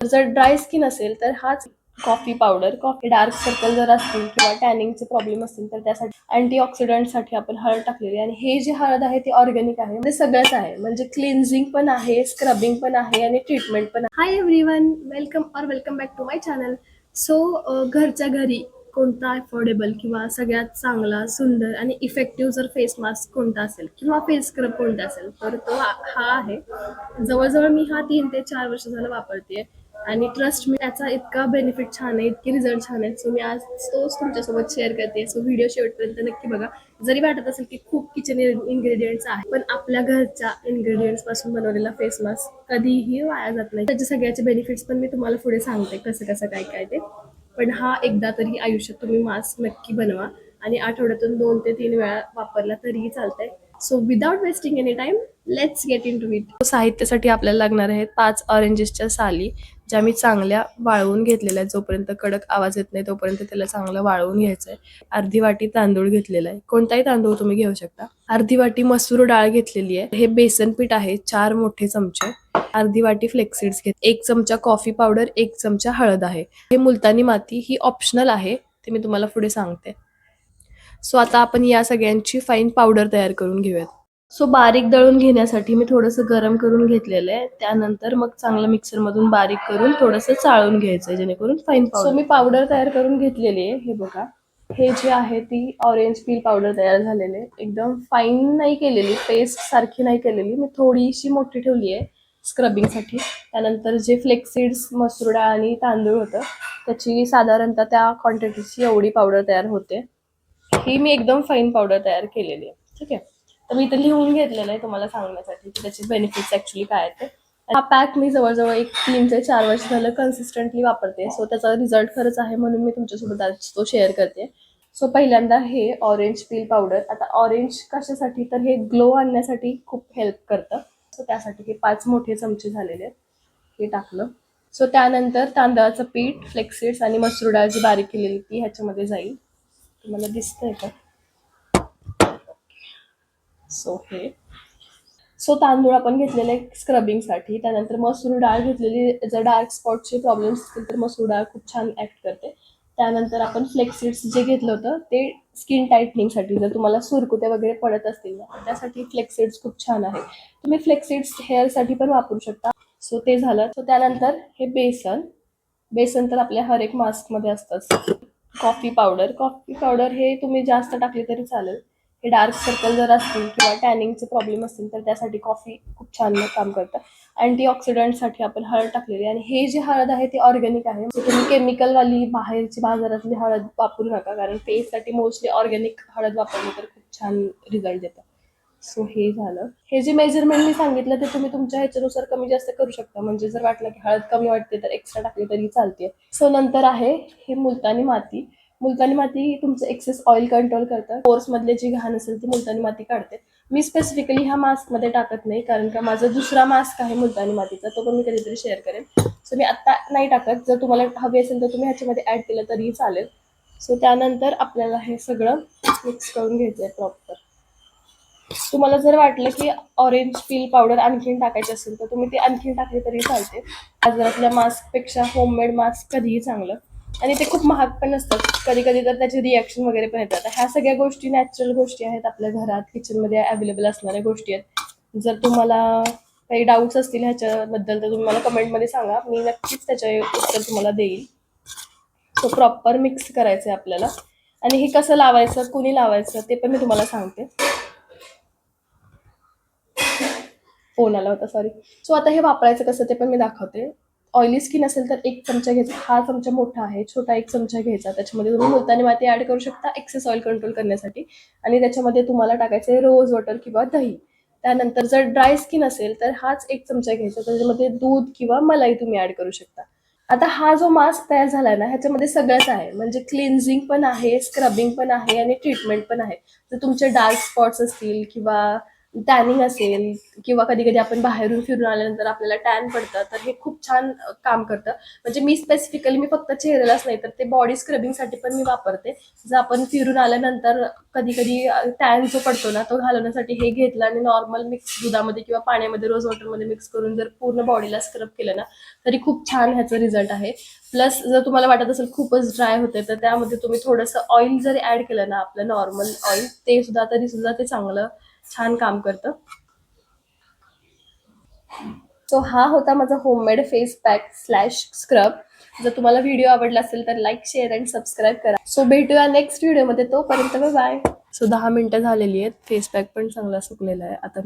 जर dry skin असेल तर हाच coffee powder, coffee dark circle जर असतील किंवा टॅनिंगचे प्रॉब्लेम असतील तर त्यासाठी अँटीऑक्सिडंटसाठी आपण हळद टाकलेली आहे. आणि हे जे हळद आहे ती ऑर्गॅनिक आहे, म्हणजे सगळंच आहे, म्हणजे क्लिन्झिंग पण आहे, स्क्रबिंग पण आहे आणि ट्रीटमेंट पण आहे. Hi everyone, welcome back to my channel. So घरच्या घरी कोणता अफोर्डेबल किंवा सगळ्यात चांगला, सुंदर आणि इफेक्टिव्ह जर फेस मास्क कोणता असेल किंवा फेस स्क्रब कोणता असेल तर तो हा आहे. जवळजवळ मी हा 3 ते 4 वर्ष झालं वापरते आणि ट्रस्ट मी त्याचा इतका बेनिफिट छान आहे, इतके रिझल्ट छान आहेत. सो मी आज तोच तुमच्यासोबत शेअर करते. सो व्हिडिओ शेवटपर्यंत नक्की बघा. जरी वाटत असेल की खूप किचन इन्ग्रेडियंट्स आहे, पण आपल्या घरच्या इन्ग्रेडियंट्स पासून बनवलेला फेस मास्क कधीही वाया जात नाही. त्याचे सगळ्याचे बेनिफिट्स पण मी तुम्हाला पुढे सांगते कसं कसं काय काय ते. पण हा एकदा तरी आयुष्यात तुम्ही मास्क नक्की बनवा आणि आठवड्यातून 2 ते 3 वेळा वापरला तरीही चालतंय. So without wasting any time, let's get into it. साहित्यासाठी आपल्याला लागणार आहेत 5 ऑरेंजेसच्या साली, ज्या मी चांगल्या वाळवून घेतलेल्या आहेत. जोपर्यंत कडक आवाज येत नाही तोपर्यंत त्याला चांगलं वाळवून घ्यायचंय. अर्धी वाटी तांदूळ घेतलेला आहे, कोणताही तांदूळ तुम्ही घेऊ शकता. अर्धी वाटी मसूर डाळ घेतलेली आहे. हे बेसन पीठ आहे 4 मोठे चमचे. अर्धी वाटी फ्लेक्सीड्स घेत, 1 चमचा कॉफी पावडर, 1 चमचा हळद आहे. हे मुलतानी माती ही ऑप्शनल आहे, ते मी तुम्हाला पुढे सांगते. सो आता आपण या सगळ्यांची फाईन पावडर तयार करून घेऊयात. सो बारीक दळून घेण्यासाठी मी थोडंसं गरम करून घेतलेलं आहे. त्यानंतर मग चांगलं मिक्सरमधून बारीक करून थोडंसं चाळून घ्यायचंय, जेणेकरून फाईन पावडर. सो मी पावडर तयार करून घेतलेली आहे. हे बघा, हे जे आहे ती ऑरेंज पील पावडर तयार झालेली आहे. एकदम फाईन नाही केलेली, पेस्ट सारखी नाही केलेली, मी थोडीशी मोठी ठेवली आहे स्क्रबिंगसाठी. त्यानंतर जे फ्लेक्सीड्स, मसूर डाळ आणि तांदूळ होतं त्याची साधारणतः त्या क्वांटिटीची एवढी पावडर तयार होते. ही मी एकदम फाईन पावडर तयार केलेली आहे. ठीक आहे, तर मी इथे लिहून घेतलेलं आहे तुम्हाला सांगण्यासाठी की त्याचे बेनिफिट्स ऍक्च्युली काय आहेत ते. हा पॅक मी जवळजवळ 3 ते 4 वर्ष झालं कन्सिस्टंटली वापरते. सो त्याचा रिझल्ट खरंच आहे, म्हणून मी तुमच्यासोबत आज तो शेअर करते. सो पहिल्यांदा हे ऑरेंज पील पावडर. आता ऑरेंज कशासाठी, तर हे ग्लो आणण्यासाठी खूप हेल्प करतं. सो त्यासाठी हे 5 मोठे चमचे झालेले आहेत, हे टाकलं. सो त्यानंतर तांदळाचं पीठ, फ्लेक्सीड्स आणि मसूर डाळ जी बारीक केलेली ती ह्याच्यामध्ये जाईल. तुम्हाला दिसतंय का? सो तांदूळ आपण घेतलेले स्क्रबिंगसाठी. त्यानंतर मसूर डाळ घेतलेली, जर डार्क स्पॉटचे प्रॉब्लेम्स असतील तर मसूर डाळ खूप छान ऍक्ट करते. त्यानंतर आपण फ्लेक्सीड्स जे घेतलं होतं ते स्किन टाईटनिंगसाठी, जर तुम्हाला सुरकुत्या वगैरे पडत असतील ना त्यासाठी फ्लेक्सीड्स खूप छान आहे. तुम्ही फ्लेक्सीड्स हेअरसाठी पण वापरू शकता. सो ते झालं. सो त्यानंतर हे बेसन तर आपल्या हर एक मास्कमध्ये असतंच. कॉफी पावडर हे तुम्ही जास्त टाकली तरी चालेल. हे डार्क सर्कल जर असतील किंवा टॅनिंगचे प्रॉब्लेम असतील तर त्यासाठी कॉफी खूप छान काम करतं. अँटीऑक्सिडंटसाठी आपण हळद टाकलेली आहे आणि हे जी हळद आहे ती ऑर्गॅनिक आहे. तुम्ही केमिकलवाली बाहेरची बाजारातली हळद वापरू नका, कारण फेससाठी मोस्टली ऑर्गॅनिक हळद वापरली तर खूप छान रिझल्ट देतं. सो हे झालं. हे जे मेजरमेंट मी सांगितलं ते तुम्ही तुमच्या ह्याच्यानुसार कमी जास्त करू शकता. म्हणजे जर वाटलं की हळद कमी वाटते तर एक्स्ट्रा टाकली तरी चालते. सो नंतर आहे हे मुलतानी माती. मुलतानी माती तुमचं एक्सेस ऑइल कंट्रोल करतं. पोर्स मधले जी घाण असेल ती मुलतानी माती काढते. मी स्पेसिफिकली ह्या मास्क मध्ये टाकत नाही, कारण का माझा दुसरा मास्क आहे मुलतानी मातीचा, तो पण मी कधीतरी शेअर करेन. सो मी आता नाही टाकत. जर तुम्हाला हवी असेल तर तुम्ही ह्याच्यामध्ये ऍड केलं तरीही चालेल. सो त्यानंतर आपल्याला हे सगळं मिक्स करून घ्यायचं आहे प्रॉपर. तुम्हाला जर वाटलं की ऑरेंज पील पावडर आणखीन टाकायची असेल तर तुम्ही ते आणखीन टाकले तरी चालते. बाजारातल्या मास्कपेक्षा होममेड मास्क कधीही चांगलं. आणि ते खूप महाग पण नसतात. कधी कधी तर त्याचे रिॲक्शन वगैरे पण येतात. ह्या सगळ्या गोष्टी नॅचरल गोष्टी आहेत, आपल्या घरात किचनमध्ये अवेलेबल असणाऱ्या गोष्टी आहेत. जर तुम्हाला काही डाऊट्स असतील ह्याच्याबद्दल तर तुम्ही मला कमेंटमध्ये सांगा, मी नक्कीच त्याचे उत्तर तुम्हाला देईल. सो प्रॉपर मिक्स करायचं आहे आपल्याला. आणि हे कसं लावायचं, कुणी लावायचं ते पण मी तुम्हाला सांगते. फोन आला होता, सॉरी. सो आता हे वापरायचं कसं ते पण मी दाखवते. ऑइली स्किन असेल तर 1 चमचा घ्यायचा. हा चमचा मोठा आहे, छोटा 1 चमचा घ्यायचा. त्याच्यामध्ये तुम्ही मुलतानी माती ऍड करू शकता एक्सेस ऑइल कंट्रोल करण्यासाठी. आणि त्याच्यामध्ये तुम्हाला टाकायचं आहे रोज वॉटर किंवा दही. त्यानंतर जर ड्राय स्किन असेल तर हाच 1 चमचा घ्यायचा. त्याच्यामध्ये दूध किंवा मलाई तुम्ही ऍड करू शकता. आता हा जो मास्क तयार झालाय ना ह्याच्यामध्ये सगळंच आहे, म्हणजे क्लिन्झिंग पण आहे, स्क्रबिंग पण आहे आणि ट्रीटमेंट पण आहे. जर तुमचे डार्क स्पॉट्स असतील किंवा टॅनिंग असेल किंवा कधी कधी आपण बाहेरून फिरून आल्यानंतर आपल्याला टॅन पडतं, तर हे खूप छान काम करतं. म्हणजे मी स्पेसिफिकली मी फक्त चेहऱ्यालाच नाही तर ते बॉडी स्क्रबिंगसाठी पण मी वापरते. जर आपण फिरून आल्यानंतर कधी कधी टॅन जो पडतो ना तो घालवण्यासाठी हे घेतलं आणि नॉर्मल मिक्स दुधामध्ये किंवा पाण्यामध्ये रोज वॉटरमध्ये मिक्स करून जर पूर्ण बॉडीला स्क्रब केलं ना तरी खूप छान ह्याचा रिझल्ट आहे. प्लस जर तुम्हाला वाटत असेल खूपच ड्राय होते तर त्यामध्ये तुम्ही थोडंसं ऑइल जरी ऍड केलं ना, आपलं नॉर्मल ऑइल, ते सुद्धा तरी सुद्धा ते चांगलं छान काम करतं. सो हा होता माझा homemade face pack slash scrub. जर तुम्हाला व्हिडिओ आवडला असेल तर लाईक, शेअर आणि सबस्क्राईब करा. सो भेटूया नेक्स्ट व्हिडिओमध्ये, तोपर्यंत बाय. सो 10 मिनिटं झालेली आहेत. फेस पॅक पण चांगला सुकलेला आहे आता.